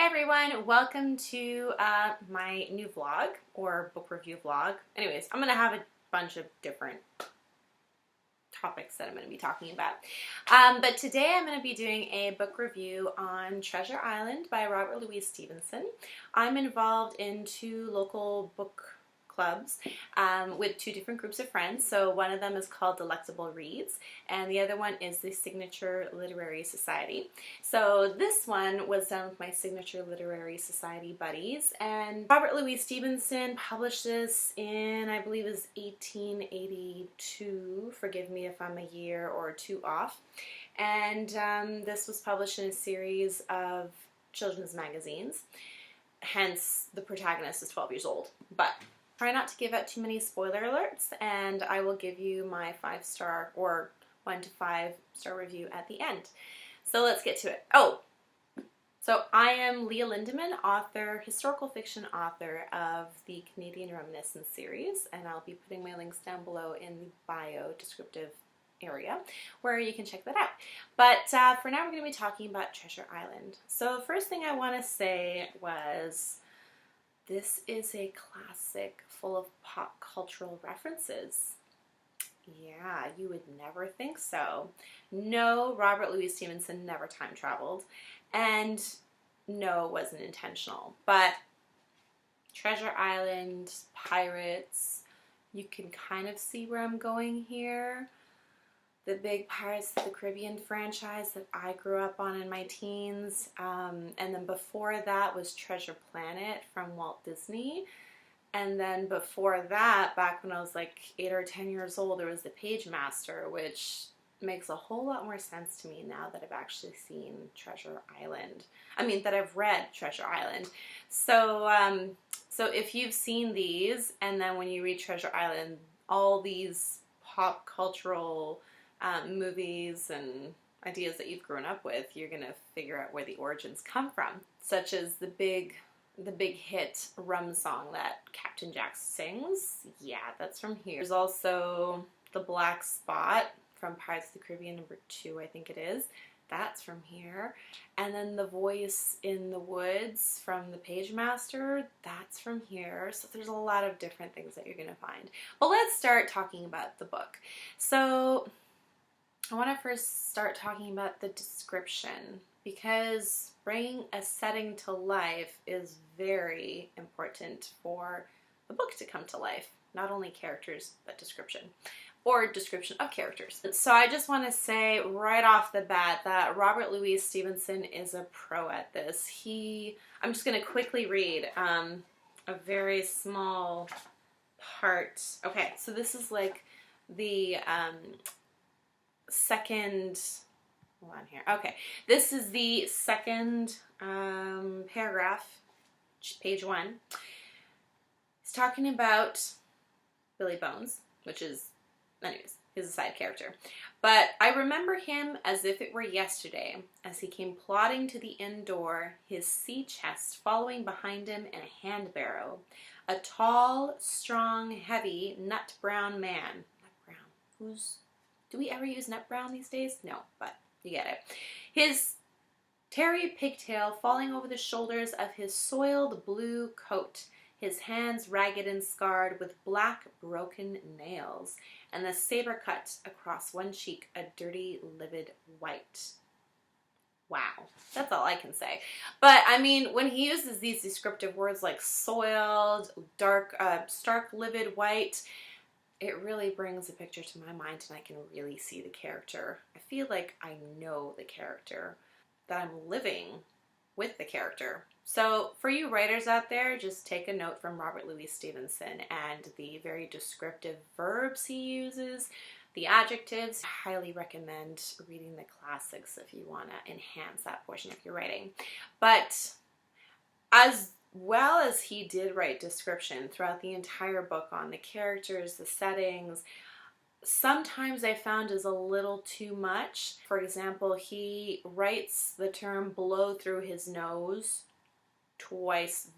Hi everyone, welcome to my new vlog or book review vlog. Anyways, I'm going to have a bunch of different topics that I'm going to be talking about. But today I'm going to be doing a book review on Treasure Island by Robert Louis Stevenson. I'm involved in two local book clubs with two different groups of friends. So one of them is called Delectable Reads and the other one is the Signature Literary Society. So this one was done with my Signature Literary Society buddies, and Robert Louis Stevenson published this in, I believe, is 1882. Forgive me if I'm a year or two off. And this was published in a series of children's magazines. Hence, the protagonist is 12 years old. But try not to give out too many spoiler alerts, and I will give you my 5-star or 1 to 5-star review at the end. So let's get to it. So I am Leah Lindeman, author, historical fiction author of the Canadian Reminiscence series, and I'll be putting my links down below in the bio descriptive area where you can check that out. But for now, we're going to be talking about Treasure Island. So first thing I want to say was, this is a classic full of pop cultural references. Yeah, you would never think so. No, Robert Louis Stevenson never time traveled, and no, it wasn't intentional. But Treasure Island, pirates, you can kind of see where I'm going here. The big Pirates of the Caribbean franchise that I grew up on in my teens. And then before that was Treasure Planet from Walt Disney. And then before that, back when I was like 8 or 10 years old, there was The Page Master, which makes a whole lot more sense to me now that I've actually seen Treasure Island. I mean, that I've read Treasure Island. So, so if you've seen these, and then when you read Treasure Island, all these pop cultural movies and ideas that you've grown up with, you're gonna figure out where the origins come from, such as the big hit rum song that Captain Jack sings. Yeah, that's from here. There's also the Black Spot from Pirates of the Caribbean #2, I think it is. That's from here. And then the voice in the woods from The Page Master, that's from here. So there's a lot of different things that you're gonna find. But let's start talking about the book. So I want to first start talking about the description, because bringing a setting to life is very important for the book to come to life. Not only characters, but description, or description of characters. So I just want to say right off the bat that Robert Louis Stevenson is a pro at this. I'm just going to quickly read a very small part. Okay, so this is like the second, hold on here. Okay, this is the second paragraph, page 1. It's talking about Billy Bones, which is, anyways, he's a side character. But I remember him as if it were yesterday, as he came plodding to the inn door, his sea chest following behind him in a hand barrow. A tall, strong, heavy, nut brown man. Nut brown. Do we ever use nut brown these days? No, but you get it. His tarry pigtail falling over the shoulders of his soiled blue coat, his hands ragged and scarred with black broken nails, and the saber cut across one cheek a dirty, livid white. Wow, that's all I can say. But I mean, when he uses these descriptive words like soiled, dark, stark, livid white, it really brings a picture to my mind, and I can really see the character. I feel like I know the character, that I'm living with the character. So for you writers out there, just take a note from Robert Louis Stevenson and the very descriptive verbs he uses, the adjectives. I highly recommend reading the classics if you want to enhance that portion of your writing. But as well as he did write description throughout the entire book on the characters, the settings, sometimes I found is a little too much. For example, he writes the term blow through his nose twice,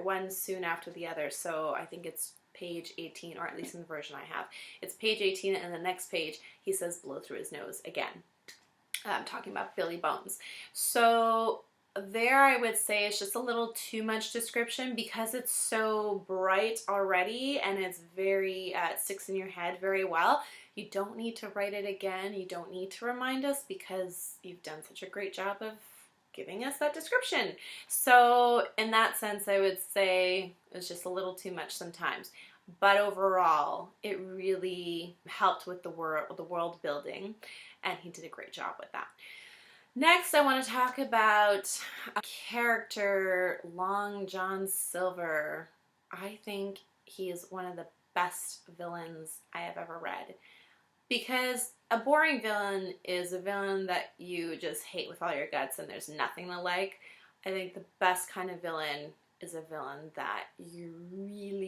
one soon after the other. So I think it's page 18, or at least in the version I have. It's page 18, and the next page he says blow through his nose again. I'm talking about Billy Bones. So there I would say it's just a little too much description because it's so bright already and it's very, it sticks in your head very well. You don't need to write it again. You don't need to remind us because you've done such a great job of giving us that description. So in that sense, I would say it's just a little too much sometimes. But overall, it really helped with the world building, and he did a great job with that. Next, I want to talk about a character, Long John Silver. I think he is one of the best villains I have ever read. Because a boring villain is a villain that you just hate with all your guts and there's nothing to like. I think the best kind of villain is a villain that you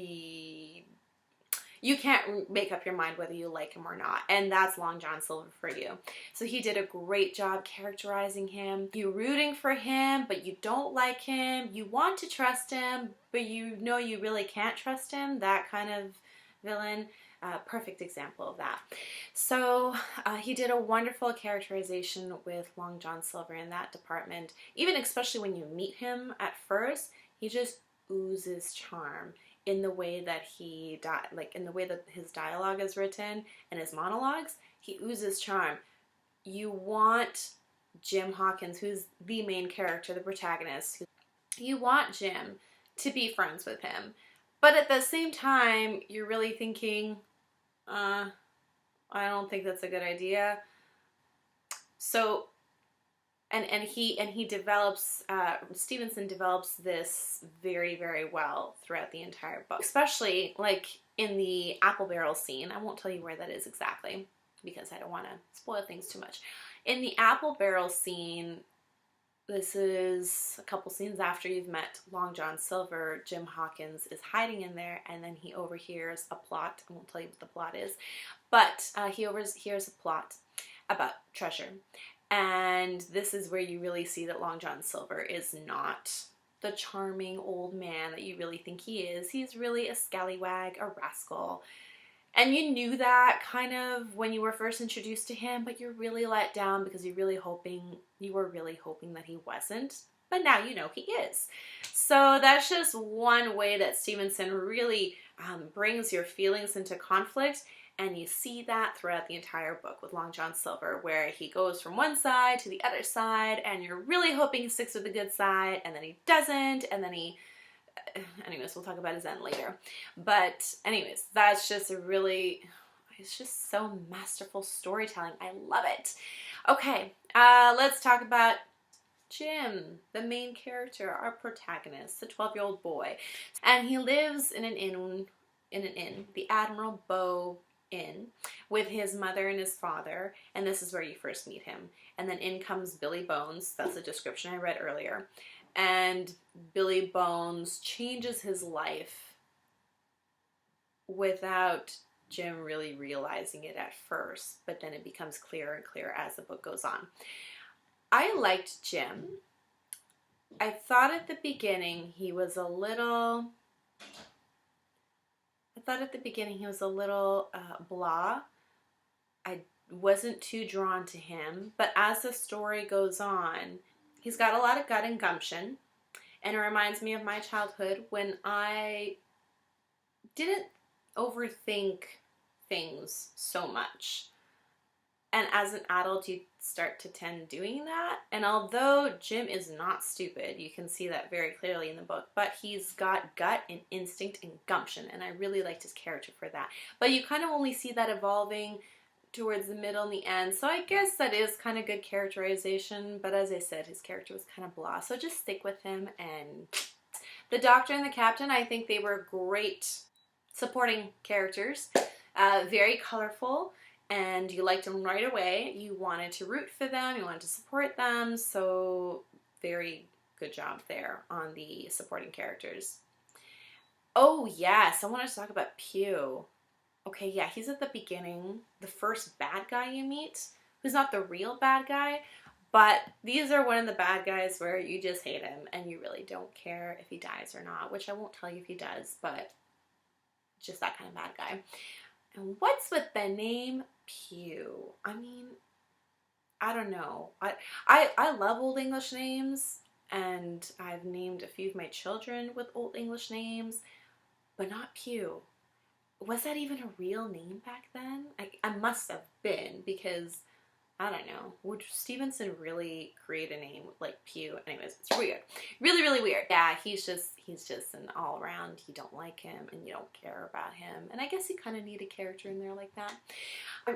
can't make up your mind whether you like him or not, and that's Long John Silver for you. So he did a great job characterizing him. You're rooting for him, but you don't like him. You want to trust him, but you know you really can't trust him. That kind of villain. Perfect example of that. So he did a wonderful characterization with Long John Silver in that department. Even especially when you meet him at first, he just oozes charm. In the way that in the way that his dialogue is written and his monologues, he oozes charm. You want Jim Hawkins, who's the main character, the protagonist, you want Jim to be friends with him. But at the same time, you're really thinking, I don't think that's a good idea. So And he develops, Stevenson develops this very, very well throughout the entire book. Especially, like, in the apple barrel scene. I won't tell you where that is exactly, because I don't want to spoil things too much. In the apple barrel scene, this is a couple scenes after you've met Long John Silver, Jim Hawkins is hiding in there, and then he overhears a plot. I won't tell you what the plot is, but he overhears a plot about treasure. And this is where you really see that Long John Silver is not the charming old man that you really think he is. He's really a scallywag, a rascal. And you knew that kind of when you were first introduced to him, but you're really let down because you were really hoping that he wasn't. But now you know he is. So that's just one way that Stevenson really brings your feelings into conflict. And you see that throughout the entire book with Long John Silver, where he goes from one side to the other side, and you're really hoping he sticks with the good side, and then he doesn't, and then anyways, we'll talk about his end later. But anyways, that's just it's just so masterful storytelling. I love it. Okay, let's talk about Jim, the main character, our protagonist, the 12-year-old boy. And he lives in an inn, the Admiral Bow Inn, with his mother and his father, and this is where you first meet him. And then in comes Billy Bones. That's the description I read earlier. And Billy Bones changes his life without Jim really realizing it at first, but then it becomes clearer and clearer as the book goes on. I liked Jim. I thought at the beginning he was a little blah. I wasn't too drawn to him, but as the story goes on, he's got a lot of gut and gumption, and it reminds me of my childhood when I didn't overthink things so much. And as an adult, you start to tend doing that. And although Jim is not stupid, you can see that very clearly in the book, but he's got gut and instinct and gumption, and I really liked his character for that. But you kind of only see that evolving towards the middle and the end, so I guess that is kind of good characterization, but as I said, his character was kind of blah, so just stick with him. And the Doctor and the Captain, I think they were great supporting characters, very colorful, and you liked them right away. You wanted to root for them, you wanted to support them, so very good job there on the supporting characters. Oh yes, I wanted to talk about Pew. Okay, yeah, he's at the beginning, the first bad guy you meet, who's not the real bad guy, but these are one of the bad guys where you just hate him and you really don't care if he dies or not, which I won't tell you if he does, but just that kind of bad guy. And what's with the name Pew? I mean, I don't know. I love Old English names, and I've named a few of my children with Old English names, but not Pew. Was that even a real name back then? I must have been, because I don't know. Would Stevenson really create a name like Pew? Anyways, it's weird. Really, really weird. Yeah, he's just an all-around, you don't like him and you don't care about him. And I guess you kind of need a character in there like that.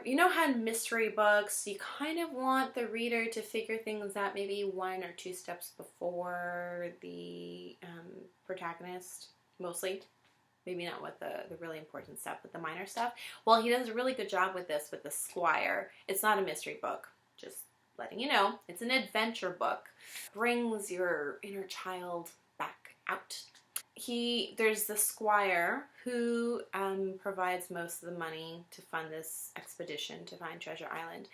You know how in mystery books, you kind of want the reader to figure things out maybe 1 or 2 steps before the protagonist, mostly. Maybe not with the really important stuff, but the minor stuff. Well, he does a really good job with this, with the Squire. It's not a mystery book, just letting you know. It's an adventure book. Brings your inner child back out. There's the Squire who provides most of the money to fund this expedition to find Treasure Island.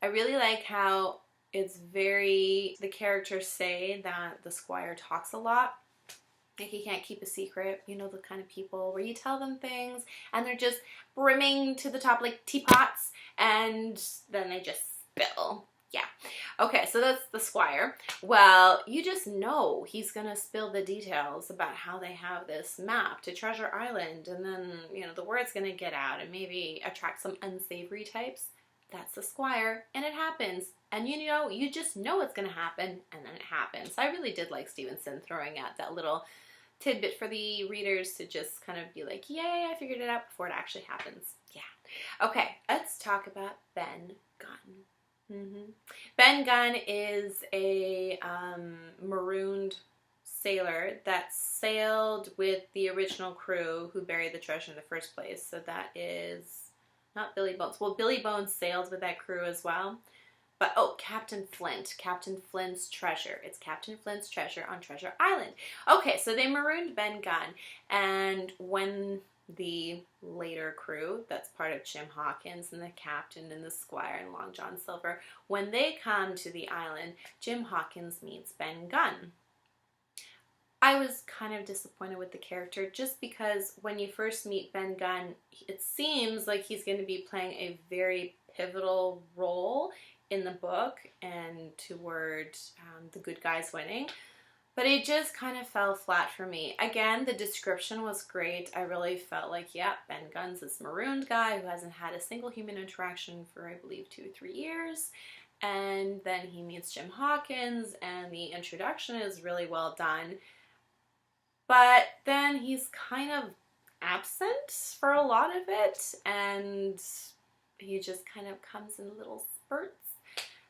I really like how the characters say that the Squire talks a lot. Like he can't keep a secret, you know, the kind of people where you tell them things and they're just brimming to the top like teapots and then they just spill. Yeah. Okay, so that's the Squire. Well, you just know he's gonna spill the details about how they have this map to Treasure Island, and then, you know, the word's gonna get out and maybe attract some unsavory types. That's the Squire, and it happens. And you know, you just know it's gonna happen, and then it happens. I really did like Stevenson throwing out that little tidbit for the readers to just kind of be like, yay, I figured it out before it actually happens. Yeah. Okay, let's talk about Ben Gunn. Ben Gunn is a marooned sailor that sailed with the original crew who buried the treasure in the first place. So that is not Billy Bones. Well, Billy Bones sailed with that crew as well. But, oh, Captain Flint. Captain Flint's treasure. It's Captain Flint's treasure on Treasure Island. Okay, so they marooned Ben Gunn. And when the later crew, that's part of Jim Hawkins and the captain and the Squire and Long John Silver, when they come to the island, Jim Hawkins meets Ben Gunn. I was kind of disappointed with the character just because when you first meet Ben Gunn, it seems like he's going to be playing a very pivotal role in the book and toward the good guys winning. But it just kind of fell flat for me. Again, the description was great. I really felt like, yeah, Ben Gunn's this marooned guy who hasn't had a single human interaction for, I believe, 2 or 3 years. And then he meets Jim Hawkins, and the introduction is really well done. But then he's kind of absent for a lot of it, and he just kind of comes in little spurts.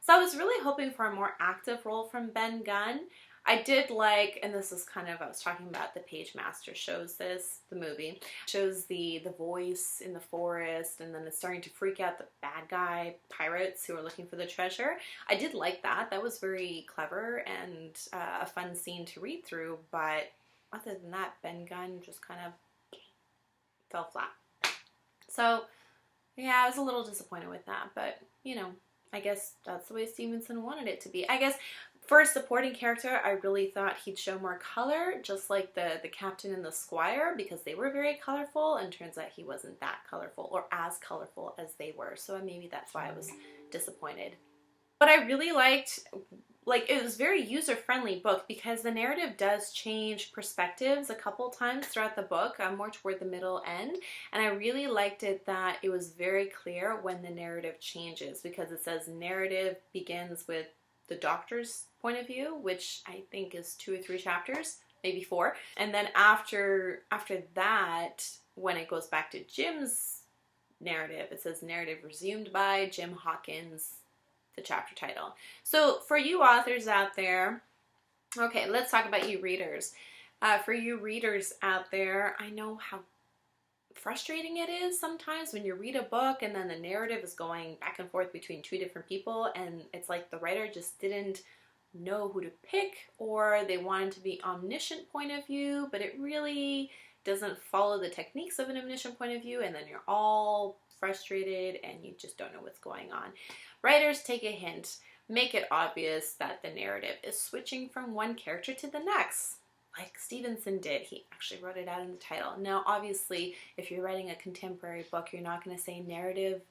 So I was really hoping for a more active role from Ben Gunn. I did like, and this is kind of, I was talking about the Page Master shows this, the movie, shows the voice in the forest, and then it's starting to freak out the bad guy pirates who are looking for the treasure. I did like that. That was very clever and a fun scene to read through, but other than that, Ben Gunn just kind of fell flat. So, yeah, I was a little disappointed with that, but, you know, I guess that's the way Stevenson wanted it to be. I guess for a supporting character, I really thought he'd show more color, just like the captain and the Squire, because they were very colorful, and turns out he wasn't that colorful, or as colorful as they were, so maybe that's why I was disappointed. But I really liked, it was a very user-friendly book because the narrative does change perspectives a couple times throughout the book, more toward the middle end, and I really liked it that it was very clear when the narrative changes, because it says narrative begins with the Doctor's point of view, which I think is 2 or 3 chapters, maybe 4, and then after that, when it goes back to Jim's narrative, it says narrative resumed by Jim Hawkins, the chapter title. So for you authors out there, okay, let's talk about you readers. For you readers out there, I know how frustrating it is sometimes when you read a book and then the narrative is going back and forth between 2 different people, and it's like the writer just didn't know who to pick, or they wanted to be omniscient point of view, but it really doesn't follow the techniques of an omniscient point of view, and then you're all frustrated and you just don't know what's going on. Writers, take a hint. Make it obvious that the narrative is switching from one character to the next, like Stevenson did. He actually wrote it out in the title. Now, obviously, if you're writing a contemporary book, you're not going to say narrative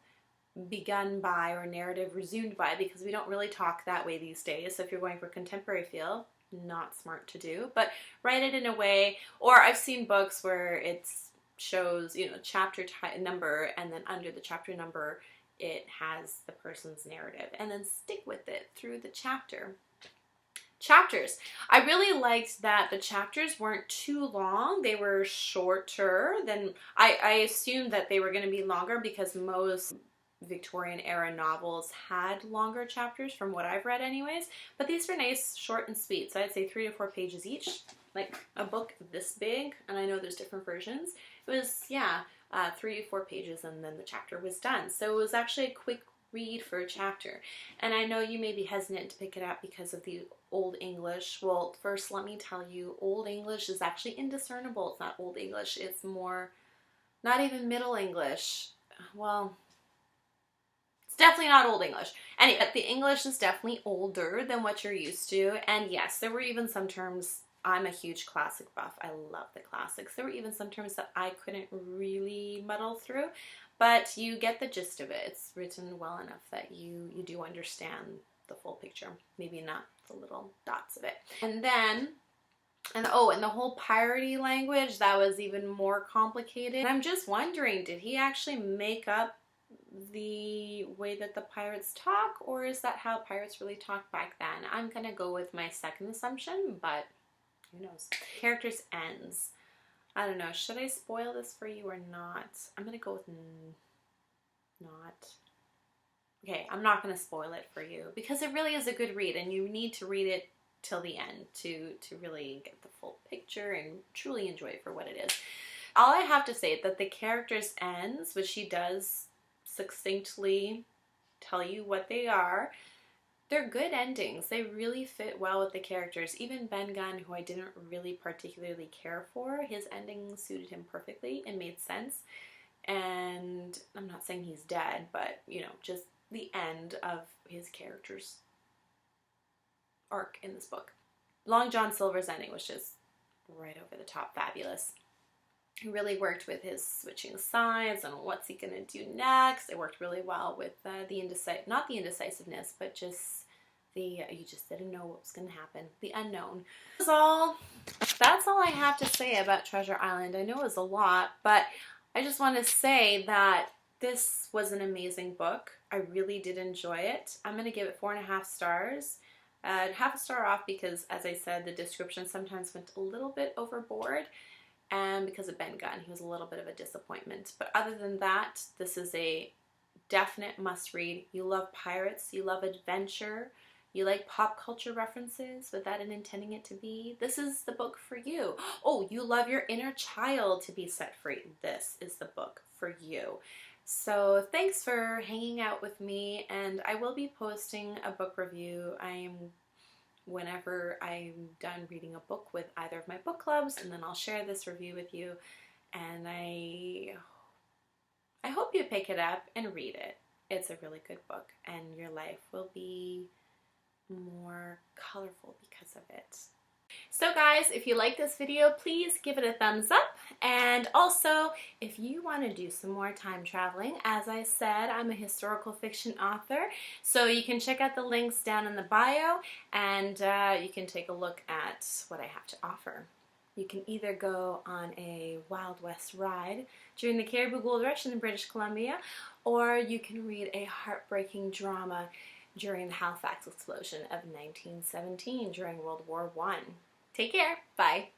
begun by or narrative resumed by, because we don't really talk that way these days. So if you're going for contemporary feel, not smart to do, but write it in a way, or I've seen books where it shows, you know, chapter number, and then under the chapter number it has the person's narrative, and then stick with it through the chapter. Chapters. I really liked that the chapters weren't too long. They were shorter than, I assumed that they were going to be longer because most Victorian era novels had longer chapters from what I've read anyways, but these were nice, short and sweet. So I'd say 3 to 4 pages each, like a book this big, and I know there's different versions. It was, yeah, 3 to 4 pages, and then the chapter was done. So it was actually a quick read for a chapter. And I know you may be hesitant to pick it up because of the Old English. Well, first let me tell you, Old English is actually indiscernible. It's not Old English, it's more, not even Middle English. Well, it's definitely not Old English. Anyway, the English is definitely older than what you're used to. And yes, there were even some terms, I'm a huge classic buff. I love the classics. There were even some terms that I couldn't really muddle through, but you get the gist of it. It's written well enough that you do understand the full picture. Maybe not the little dots of it. And then, and the whole piratey language, that was even more complicated. And I'm just wondering, did he actually make up the way that the pirates talk, or is that how pirates really talked back then? I'm gonna go with my second assumption, but who knows. Characters ends. I don't know, should I spoil this for you or not? I'm gonna go with not. Okay, I'm not gonna spoil it for you because it really is a good read, and you need to read it till the end to really get the full picture and truly enjoy it for what it is. All I have to say is that the characters ends, which she does succinctly tell you what they are, they're good endings. They really fit well with the characters. Even Ben Gunn, who I didn't really particularly care for, his ending suited him perfectly and made sense. And I'm not saying he's dead, but, you know, just the end of his character's arc in this book. Long John Silver's ending was just right over the top fabulous. He really worked with his switching sides and what's he gonna do next. It worked really well with not the indecisiveness, but just you just didn't know what was gonna happen. The unknown. That's all I have to say about Treasure Island. I know it was a lot, but I just want to say that this was an amazing book. I really did enjoy it. I'm gonna give it 4.5 stars. Half a star off because, as I said, the description sometimes went a little bit overboard. And because of Ben Gunn, he was a little bit of a disappointment. But other than that, this is a definite must-read. You love pirates, you love adventure, you like pop culture references without intending it to be. This is the book for you. Oh, you love your inner child to be set free. This is the book for you. So thanks for hanging out with me, and I will be posting a book review. Whenever I'm done reading a book with either of my book clubs, and then I'll share this review with you, and I hope you pick it up and read it. It's a really good book, and your life will be more colorful because of it. So guys, if you like this video, please give it a thumbs up. And also, if you want to do some more time traveling, as I said, I'm a historical fiction author, so you can check out the links down in the bio, and you can take a look at what I have to offer. You can either go on a Wild West ride during the Cariboo Gold Rush in British Columbia, or you can read a heartbreaking drama during the Halifax explosion of 1917 during World War I. Take care. Bye.